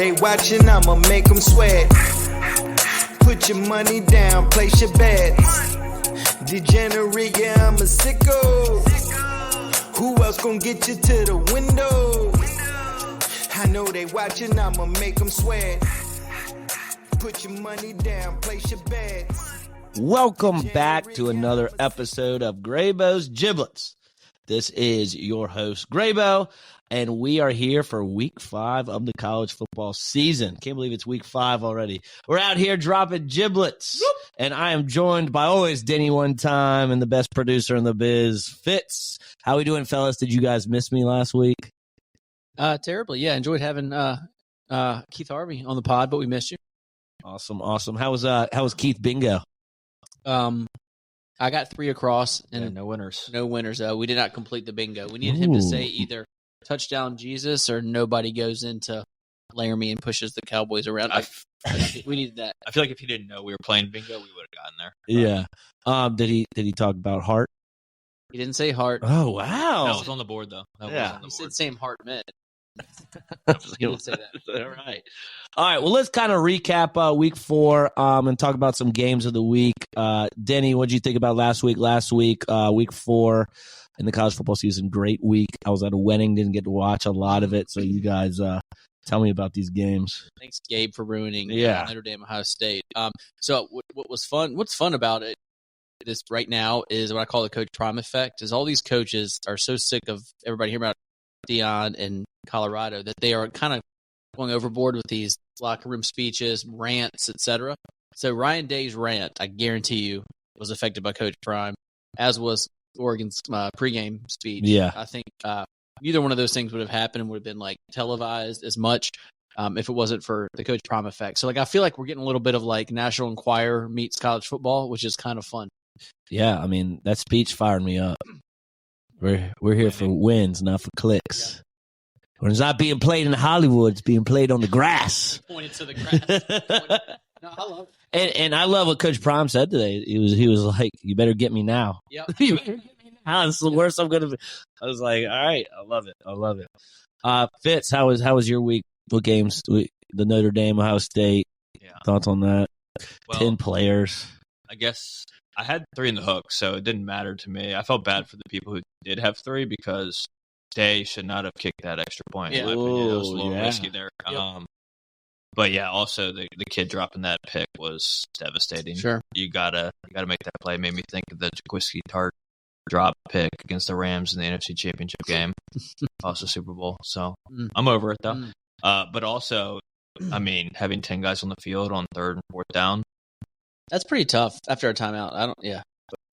they watching, I'ma make them sweat. Put your money down, place your bets. Degenerate, yeah, I'm a sicko. Who else gon' get you to the window? I know they watching, I'ma make them sweat. Put your money down, place your bets. Welcome back to another episode of Graybo's Giblets. This is your host, Graybo, and we are here for week 5 of the college football season. Can't believe it's week 5 already. We're out here dropping giblets, and I am joined by always Denny one time and the best producer in the biz, Fitz. How we doing, fellas? Did you guys miss me last week? Terribly. Yeah, enjoyed having Keith Harvey on the pod, but we missed you. Awesome. How was Keith Bingo? I got 3 across and no winners. No winners. We did not complete the bingo. We needed him to say either touchdown Jesus or nobody goes into Laramie and pushes the Cowboys around. We needed that. I feel like if he didn't know we were playing bingo, we would have gotten there. Yeah. Did he talk about heart? He didn't say heart. Oh wow. That was on the board though. He said same heart meant. He didn't say that. All right. Well, let's kind of recap week 4 and talk about some games of the week. Denny, what did you think about last week? Week 4 in the college football season. Great week. I was at a wedding, didn't get to watch a lot of it. So you guys tell me about these games. Thanks, Gabe, for ruining Notre Dame, Ohio State. So what was fun? What's fun about it? This right now is what I call the Coach Prime effect. Is all these coaches are so sick of everybody hearing about Deion and Colorado that they are kind of going overboard with these locker room speeches, rants, etc. So Ryan Day's rant, I guarantee you, was affected by Coach Prime, as was Oregon's pregame speech. Yeah, I think neither one of those things would have happened and would have been like televised as much if it wasn't for the Coach Prime effect. So like I feel like we're getting a little bit of like National Enquirer meets college football, which is kind of fun. Yeah, I mean that speech fired me up. We're here for wins, not for clicks. Yeah. When it's not being played in Hollywood, it's being played on the grass. Pointed to the grass. No, I love it. And I love what Coach Prime said today. He was like, "You better get me now." Yeah, you better get me now. It's the worst I'm gonna be. I was like, "All right, I love it." Fitz, how was your week? What games? The Notre Dame, Ohio State. Yeah. Thoughts on that? Well, 10 players. I guess I had 3 in the hook, so it didn't matter to me. I felt bad for the people who did have 3 because they should not have kicked that extra point. Yeah. In my opinion, it was a little Yeah. risky there. Yep. But yeah, also the kid dropping that pick was devastating. Sure. You gotta make that play. It made me think of the Jaquiski Tart drop pick against the Rams in the NFC Championship game, also Super Bowl. So I'm over it though. But also, I mean, having 10 guys on the field on 3rd and 4th down. That's pretty tough after a timeout.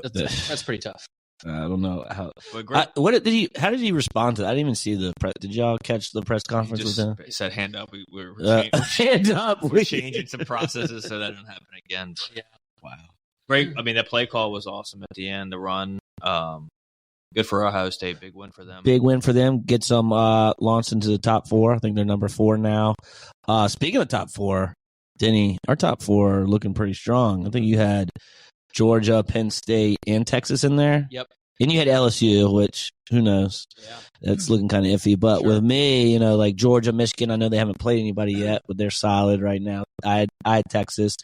That's pretty tough. I don't know how. How did he respond to that? I didn't even see the press. Did y'all catch the press conference with him? He said, "Hand up." We're hand up. We're changing some processes so that doesn't happen again. But, yeah. Wow. Great. I mean, that play call was awesome at the end. The run. Good for Ohio State. Big win for them. Big win for them. Get some launched into the top 4. I think they're number 4 now. Speaking of top 4, Denny, our top 4 are looking pretty strong. I think you had Georgia, Penn State, and Texas in there. Yep. And you had LSU, which, who knows? Yeah. That's looking kind of iffy. But with me, like Georgia, Michigan, I know they haven't played anybody yet, but they're solid right now. I had Texas.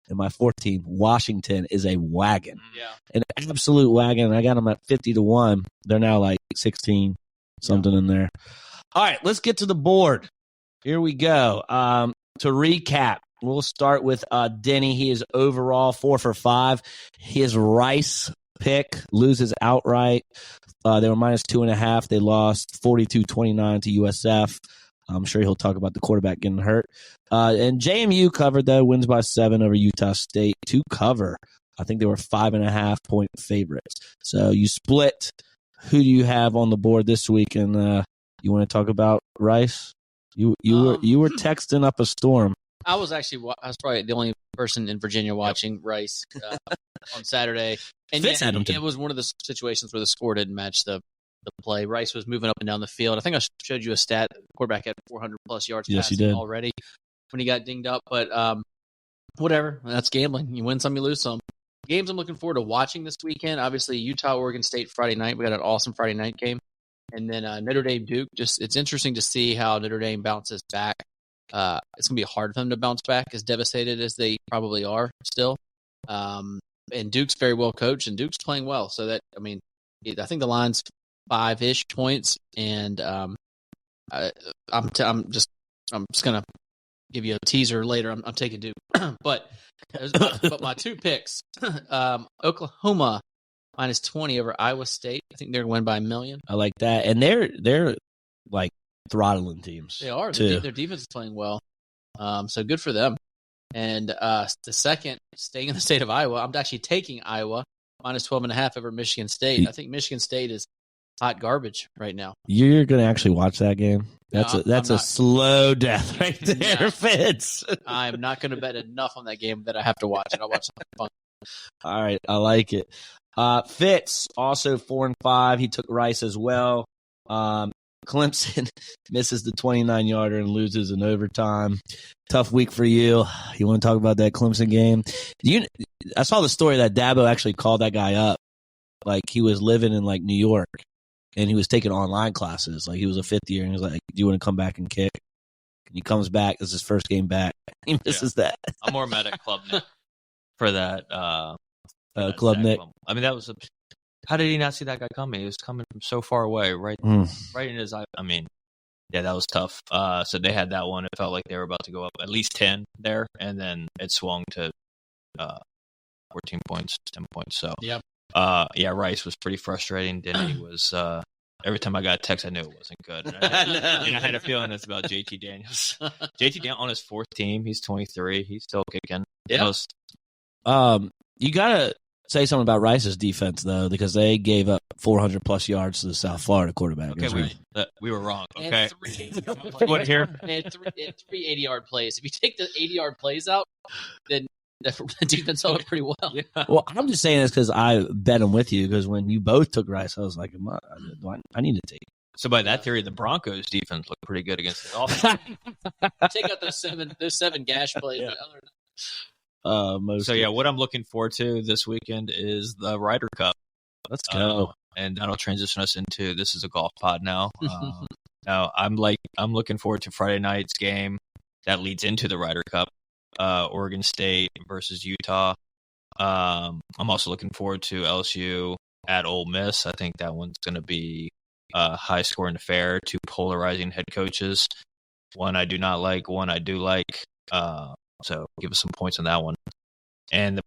And my 4th team, Washington, is a wagon. Yeah. An absolute wagon. I got them at 50-1. They're now like 16, something in there. All right, let's get to the board. Here we go. To recap, we'll start with Denny. He is overall 4 for 5. His Rice pick loses outright. They were minus 2.5. They lost 42-29 to USF. I'm sure he'll talk about the quarterback getting hurt. And JMU covered, though, wins by 7 over Utah State to cover. I think they were 5.5-point favorites. So you split. Who do you have on the board this week? And you want to talk about Rice? You were texting up a storm. I was probably the only person in Virginia watching Rice on Saturday. And it was one of the situations where the score didn't match the play. Rice was moving up and down the field. I think I showed you a stat. The quarterback had 400-plus yards passing already when he got dinged up. But whatever. That's gambling. You win some, you lose some. Games I'm looking forward to watching this weekend. Obviously, Utah, Oregon State Friday night. We got an awesome Friday night game. And then Notre Dame, Duke. It's interesting to see how Notre Dame bounces back it's going to be hard for them to bounce back as devastated as they probably are still. And Duke's very well coached, and Duke's playing well. So that, I mean, I think the line's 5-ish points, and I'm just gonna give you a teaser later. I'm taking Duke, but my two picks, Oklahoma -20 over Iowa State. I think they're going to win by 1 million. I like that, and they're like throttling teams. They are. too. Their defense is playing well, so good for them. And the second, staying in the state of Iowa, I'm actually taking Iowa -12.5 over Michigan State. I think Michigan State is hot garbage right now. You're going to actually watch that game? That's No, a I'm slow death right there, Yeah. Fitz. I'm not going to bet enough on that game that I have to watch it. I'll watch something fun. All right, I like it. Fitz also 4-5. He took Rice as well. Clemson misses the 29-yarder and loses in overtime. Tough week for you. You want to talk about that Clemson game? I saw the story that Dabo actually called that guy up. Like, he was living in, like, New York, and he was taking online classes. Like, he was a fifth year, and he was like, do you want to come back and kick? And he comes back. This is his first game back. He misses that. I'm more mad at Club Nick for that. Club Nick. I mean, that was how did he not see that guy coming? He was coming from so far away, right in his eye. I mean, yeah, that was tough. So they had that one. It felt like they were about to go up at least 10 there, and then it swung to 14 points, 10 points. So Yep. Yeah, Rice was pretty frustrating. Denny was every time I got a text, I knew it wasn't good. And I had a feeling it's about JT Daniels. JT Daniels on his fourth team. He's 23. He's still kicking. Yeah. You gotta say something about Rice's defense though, because they gave up 400+ yards to the South Florida quarterback. Okay, we were wrong. And Okay, three- what here? They had three 80-yard plays. If you take the 80-yard plays out, then the defense held up pretty well. Yeah. Well, I'm just saying this because I bet him with you, because when you both took Rice, I was like, I need to take. So by that theory, the Broncos defense looked pretty good against the Dolphins. Take out those seven gash plays. Yeah. But other than So yeah, what I'm looking forward to this weekend is the Ryder Cup. Let's go. And that'll transition us into, this is a golf pod now. Now I'm looking forward to Friday night's game that leads into the Ryder Cup, Oregon State versus Utah. I'm also looking forward to LSU at Ole Miss. I think that one's going to be a high scoring affair. Two polarizing head coaches. One I do not like, one I do like. So give us some points on that one. And the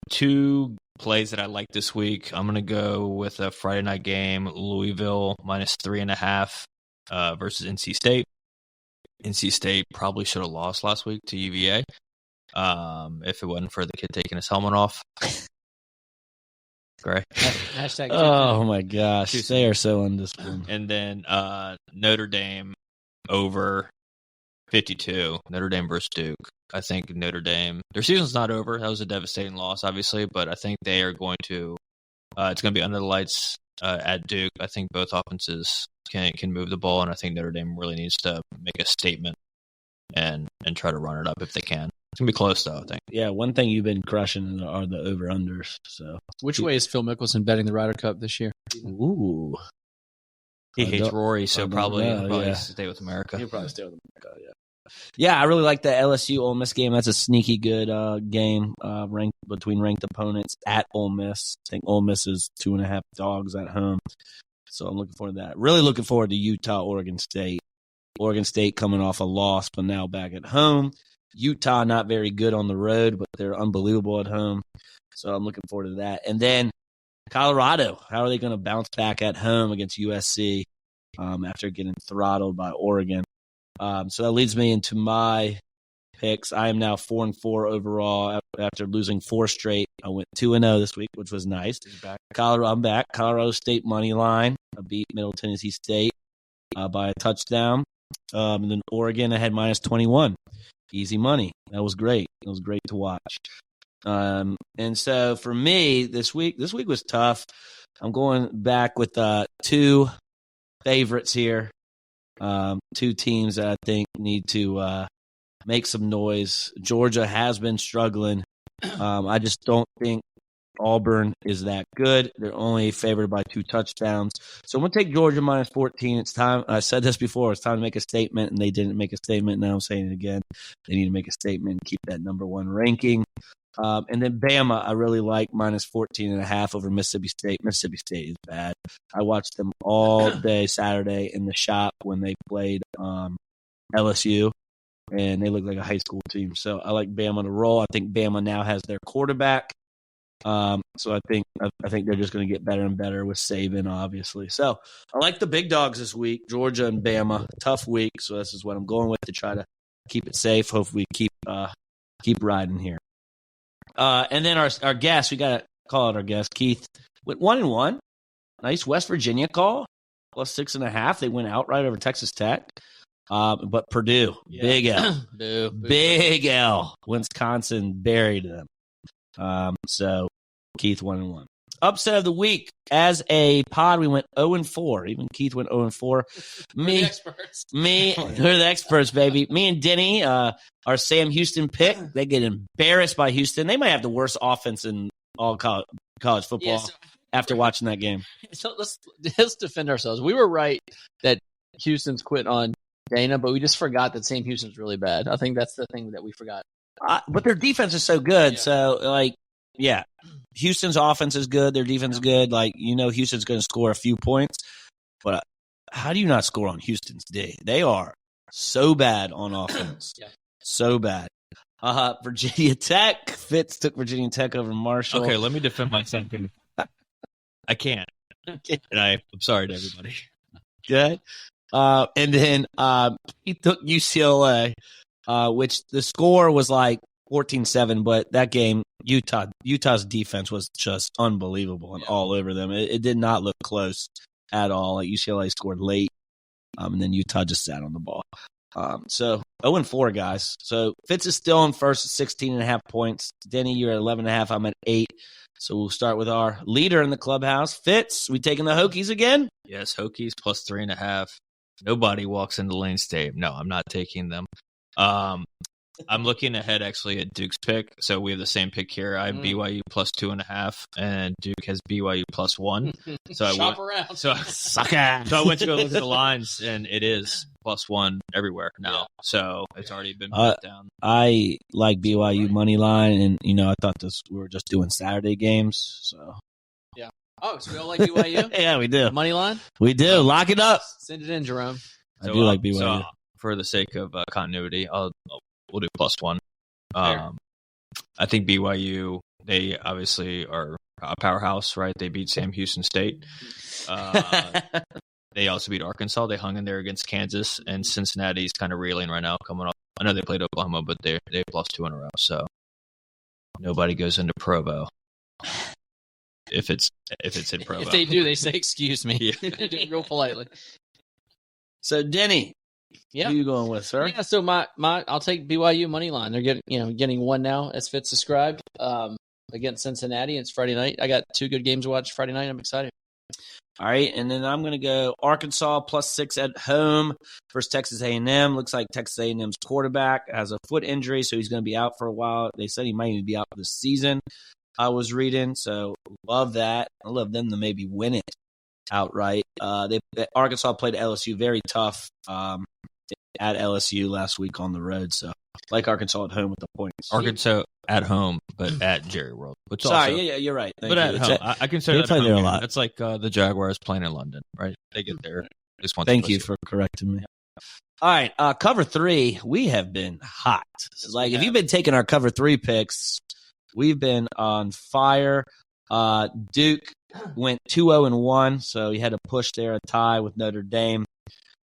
two plays that I like this week, I'm going to go with a Friday night game, Louisville -3.5 versus NC State. NC State probably should have lost last week to UVA if it wasn't for the kid taking his helmet off. Great. hashtag. Oh my gosh, they are so undisciplined. And then Notre Dame over 52. Notre Dame versus Duke. I think Notre Dame, their season's not over. That was a devastating loss, obviously, but I think they are going to, it's going to be under the lights at Duke. I think both offenses can move the ball, and I think Notre Dame really needs to make a statement and try to run it up if they can. It's going to be close, though, I think. Yeah, one thing you've been crushing are the over-unders. So, Which way is Phil Mickelson betting the Ryder Cup this year? ooh. He I hates don't- Rory, so I don't probably know, yeah. stay with America. He'll probably stay with America, yeah. Yeah, I really like the LSU Ole Miss game. That's a sneaky good game ranked between ranked opponents at Ole Miss. I think Ole Miss is 2.5 dogs at home. So I'm looking forward to that. Really looking forward to Utah, Oregon State. Oregon State coming off a loss, but now back at home. Utah not very good on the road, but they're unbelievable at home. So I'm looking forward to that. And then Colorado, how are they going to bounce back at home against USC after getting throttled by Oregon? So that leads me into my picks. I am now 4-4 overall after losing 4 straight. I went 2-0 this week, which was nice. I'm back. Colorado State money line. I beat Middle Tennessee State by a touchdown. And then Oregon, I had -21. Easy money. That was great. It was great to watch. And so for me, this week was tough. I'm going back with 2 favorites here. 2 teams that I think need to make some noise. Georgia has been struggling. I just don't think Auburn is that good. They're only favored by 2 touchdowns. So I'm going to take Georgia minus 14. It's time. I said this before. It's time to make a statement, and they didn't make a statement. Now I'm saying it again. They need to make a statement and keep that number 1 ranking. And then Bama, I really like minus 14.5 over Mississippi State. Mississippi State is bad. I watched them all day Saturday in the shop when they played LSU, and they look like a high school team. So I like Bama to roll. I think Bama now has their quarterback. So I think they're just going to get better and better with Saban, obviously. So I like the big dogs this week, Georgia and Bama. Tough week, so this is what I'm going with to try to keep it safe. Hopefully, keep riding here. And then our guest, we got to call out our guest, Keith, went 1-1. Nice West Virginia call, plus 6.5. They went outright over Texas Tech. But Purdue, big L. Big L. Wisconsin buried them. So Keith 1-1. Upset of the week. As a pod, we went 0-4. Even Keith went 0-4. We're the experts. We're the experts, baby. Me and Denny, our Sam Houston pick, they get embarrassed by Houston. They might have the worst offense in all college football after watching that game. So let's defend ourselves. We were right that Houston's quit on Dana, but we just forgot that Sam Houston's really bad. I think that's the thing that we forgot. But their defense is so good. So, Houston's offense is good. Their defense is good. Houston's going to score a few points. But how do you not score on Houston's D? They are so bad on offense. So bad. Virginia Tech. Fitz took Virginia Tech over Marshall. Okay, let me defend myself. I can't. Okay. And I'm sorry to everybody. Good. And then he took UCLA, which the score was like 14-7, but that game, Utah's defense was just unbelievable and all over them. It did not look close at all. Like UCLA scored late, and then Utah just sat on the ball. So 0-4, guys. So Fitz is still in first at 16.5 points. Denny, you're at 11.5. I'm at 8. So we'll start with our leader in the clubhouse. Fitz, we taking the Hokies again? Yes, Hokies plus 3.5. Nobody walks into Lane State. No, I'm not taking them. I'm looking ahead actually at Duke's pick. So we have the same pick here. I have BYU plus 2.5, and Duke has BYU plus 1. So Shop around. So I went to go look at the lines, and it is plus 1 everywhere now. Yeah. So it's already been put down. I like BYU money line, and I thought we were just doing Saturday games. So yeah. Oh, so we all like BYU? Yeah, we do. Money line? We do. Lock it up. Send it in, Jerome. I do like BYU. So for the sake of continuity, we'll do plus 1. I think BYU, they obviously are a powerhouse, right? They beat Sam Houston State. They also beat Arkansas. They hung in there against Kansas, and Cincinnati's kind of reeling right now, coming up. I know they played Oklahoma, but they plus 2 in a row. So nobody goes into Provo. If it's in Provo. If they do, they say excuse me. Real politely. So Denny, who are you going with, sir? Yeah, so my I'll take BYU money line. They're getting 1 now, as Fitz described, against Cincinnati. It's Friday night. I got 2 good games to watch Friday night. I'm excited. All right, and then I'm going to go Arkansas plus 6 at home versus Texas A&M. Looks like Texas A&M's quarterback has a foot injury, so he's going to be out for a while. They said he might even be out for the season, I was reading, so love that. I love them to maybe win it outright. Arkansas played LSU very tough at LSU last week on the road, so like Arkansas at home with the points. Arkansas at home, but at Jerry World. You're right. But at home, I consider that play there a lot. That's like the Jaguars playing in London, right? They get there. Thank you for correcting me. All right, cover 3. We have been hot. So if you've been taking our cover 3 picks, we've been on fire. Duke went 2-0-1, so he had to push there a tie with Notre Dame.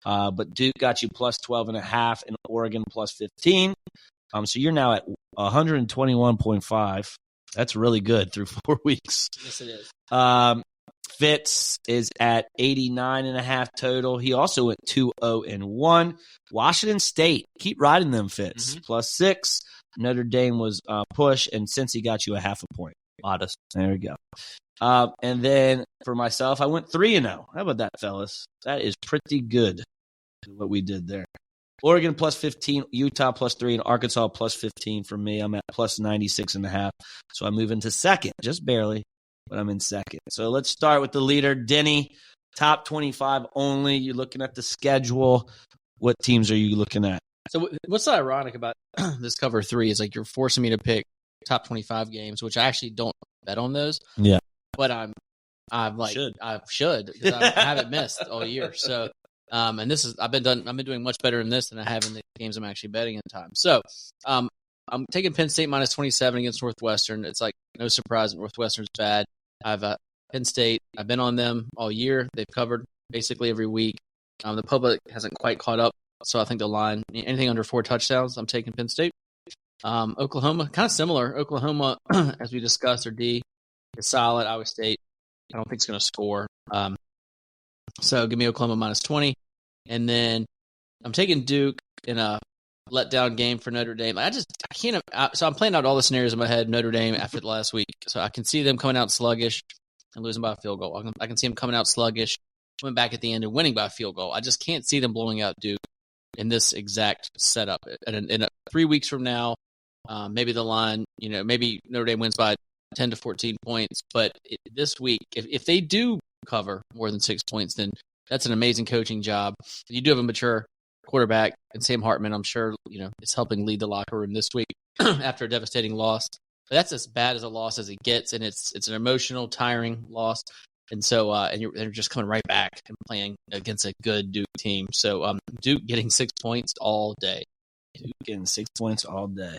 But Duke got you plus 12.5 and Oregon plus 15. So you're now at 121.5. That's really good through 4 weeks. Yes, it is. Fitz is at 89.5 total. He also went 2-0-1. Washington State, keep riding them, Fitz. Plus 6. Notre Dame was push, and since he got you a half a point. Modest. There we go. And then for myself, I went 3-0. How about that, fellas? That is pretty good, what we did there. Oregon plus 15, Utah plus 3, and Arkansas plus 15 for me. I'm at plus 96.5. So I move into second, just barely, but I'm in second. So let's start with the leader, Denny. Top 25 only. You're looking at the schedule. What teams are you looking at? So what's so ironic about this cover 3 is like you're forcing me to pick top 25 games, which I actually don't bet on those. Yeah. But I'm like, I should because I haven't missed all year. So, and this is, I've been doing much better in this than I have in the games I'm actually betting in time. So, I'm taking Penn State minus 27 against Northwestern. It's like no surprise that Northwestern's bad. I've Penn State, I've been on them all year. They've covered basically every week. The public hasn't quite caught up. So I think the line, anything under 4 touchdowns, I'm taking Penn State. Oklahoma, kind of similar. Oklahoma, as we discussed, their D is solid. Iowa State, I don't think it's going to score. So give me Oklahoma minus 20. And then I'm taking Duke in a letdown game for Notre Dame. I can't. So I'm playing out all the scenarios in my head, Notre Dame after the last week. So I can see them coming out sluggish and losing by a field goal. I can see them coming out sluggish, coming back at the end and winning by a field goal. I just can't see them blowing out Duke in this exact setup. In 3 weeks from now, maybe the line, maybe Notre Dame wins by 10 to 14 points. But this week, if they do cover more than 6 points, then that's an amazing coaching job. You do have a mature quarterback, and Sam Hartman, I'm sure, is helping lead the locker room this week after a devastating loss. But that's as bad as a loss as it gets, and it's an emotional, tiring loss. And so, and you're just coming right back and playing against a good Duke team. So, Duke getting 6 points all day. Duke getting 6 points all day.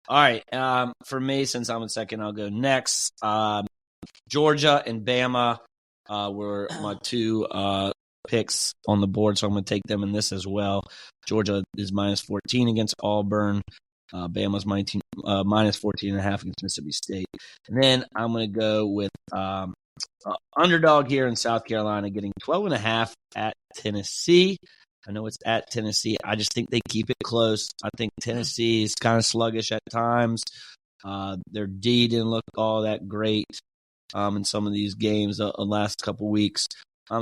All right. For me, since I'm in second, I'll go next. Georgia and Bama were my 2 picks on the board, so I'm going to take them in this as well. Georgia is minus 14 against Auburn. Bama's minus 14.5 against Mississippi State. And then I'm going to go with underdog here in South Carolina, getting 12.5 at Tennessee. I know it's at Tennessee. I just think they keep it close. I think Tennessee is kind of sluggish at times. Their D didn't look all that great in some of these games the last couple weeks.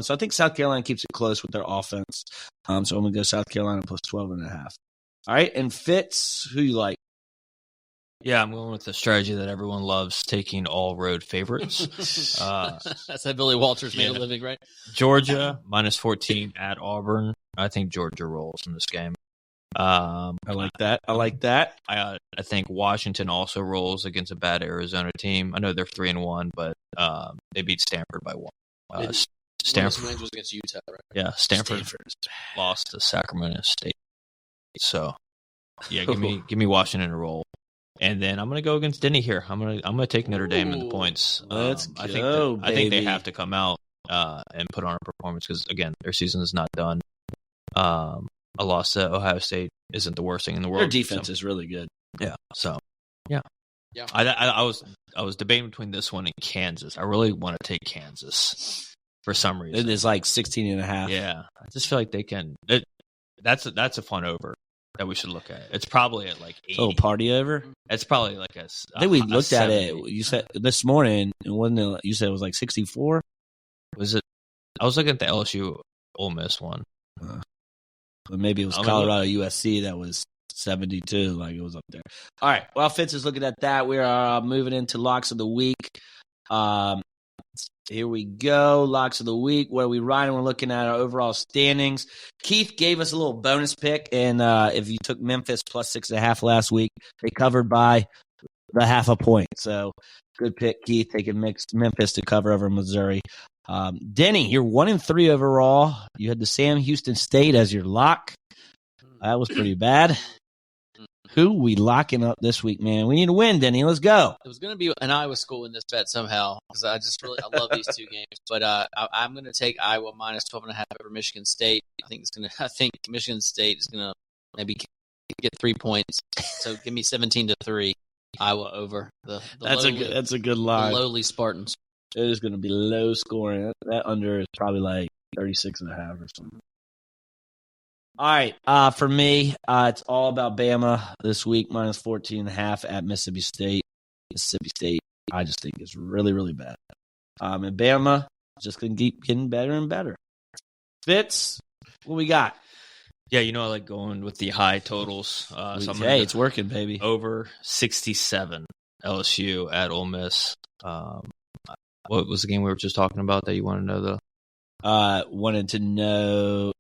So I think South Carolina keeps it close with their offense. So I'm going to go South Carolina plus 12.5. All right, and Fitz, who you like? Yeah, I'm going with the strategy that everyone loves, taking all road favorites. That's how Billy Walters made a living, right? Georgia, minus 14 at Auburn. I think Georgia rolls in this game. I like that. I think Washington also rolls against a bad Arizona team. I know they're 3-1, but they beat Stanford by 1. Stanford was against Utah, right? Yeah, Stanford lost to Sacramento State. So, yeah, give me Washington to roll. And then I'm going to go against Denny here. I'm going to take Notre Dame in the points. Let's go, I think they have to come out and put on a performance because, again, their season is not done. A loss to Ohio State isn't the worst thing in the world. Their defense is really good. Yeah. So, yeah. I was debating between this one and Kansas. I really want to take Kansas for some reason. It is like 16.5. Yeah. I just feel like they can. That's a fun over that we should look at. It's probably at like 80. Oh, party over? It's probably like I think we looked at it. You said this morning, and wasn't it? You said it was like 64. Was it? I was looking at the LSU Ole Miss one. But maybe it was Colorado USC that was 72. Like it was up there. All right. Well, Fitz is looking at that. We are moving into locks of the week. Here we go. Locks of the week. What are we riding? We're looking at our overall standings. Keith gave us a little bonus pick, and if you took Memphis plus 6.5 last week, they covered by the 0.5 point. So good pick, Keith, taking Memphis to cover over Missouri. Denny, you're 1-3 overall. You had the Sam Houston State as your lock. That was pretty bad. Who we locking up this week, man? We need to win, Denny. Let's go. It was going to be an Iowa school in this bet somehow because I love these 2 games. But I'm going to take Iowa minus 12.5 over Michigan State. I think Michigan State is going to maybe get 3 points. So give me 17-3. Iowa over that's a good line. The lowly Spartans. It is going to be low scoring. That under is probably like 36.5 or something. All right, for me, it's all about Bama this week, minus 14.5 at Mississippi State. Mississippi State, I just think is really, really bad. And Bama just going to keep getting better and better. Fitz, what we got? Yeah, I like going with the high totals. So I'm gonna Hey, go it's working, baby. over 67 LSU at Ole Miss. What was the game we were just talking about that you want to know, though? Wanted to know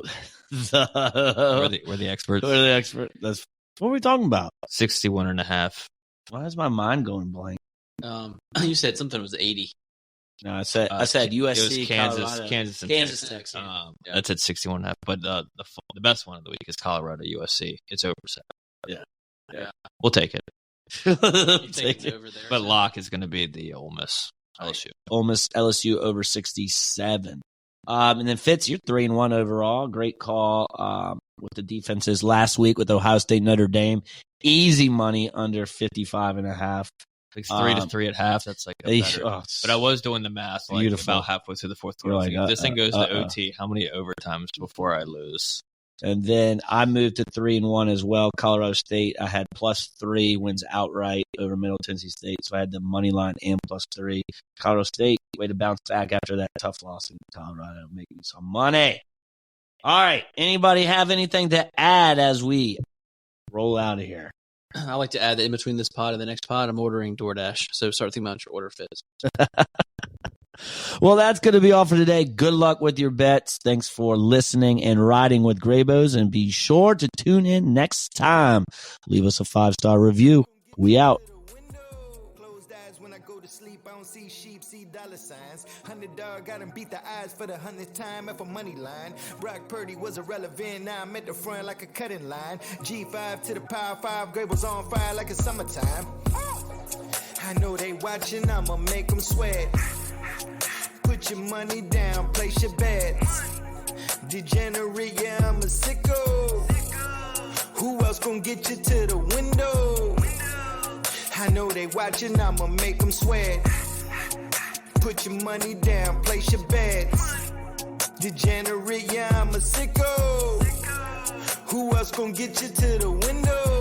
We're the experts. We're the expert. That's what are we talking about? 61.5. Why is my mind going blank? You said something was 80. No, I said USC, It was Kansas, Colorado. Kansas, and Kansas, Texas. Texas. That's at 61.5. But the best one of the week is Colorado USC. It's over 7. Yeah. We'll take it. You take it over there. But lock is going to be the Ole Miss LSU. Ole Miss LSU over 67. And then Fitz, you're 3-1 overall. Great call with the defenses last week with Ohio State Notre Dame. Easy money under 55.5. Like 3-3 at half. That's like a better. But I was doing the math like about halfway through the fourth quarter. Like, if this thing goes to OT, how many overtimes before I lose? And then I moved to 3-1 as well. Colorado State, I had +3 wins outright over Middle Tennessee State. So I had the money line and +3. Colorado State, way to bounce back after that tough loss in Colorado. Make me some money. All right. Anybody have anything to add as we roll out of here? I like to add that in between this pod and the next pod, I'm ordering DoorDash. So start thinking about your order, Fitz. Well, that's going to be all for today. Good luck with your bets. Thanks for listening and riding with Graybos. And be sure to tune in next time. Leave us a 5-star review. We out. When I go to sleep, I don't see sheep, see dollar signs. $100 got him beat the eyes for the 100th time at a money line. Brock Purdy was irrelevant, now I'm at the front like a cutting line. G5 to the power 5, Graybo's on fire like it's summertime. I know they watching, I'ma make them sweat. Put your money down, place your bets. Degenerate, yeah, I'm a sicko. Who else gon' get you to the window? I know they watching, I'ma make them sweat. Put your money down, place your bets. Degenerate, yeah, I'm a sicko. Who else gon' get you to the window?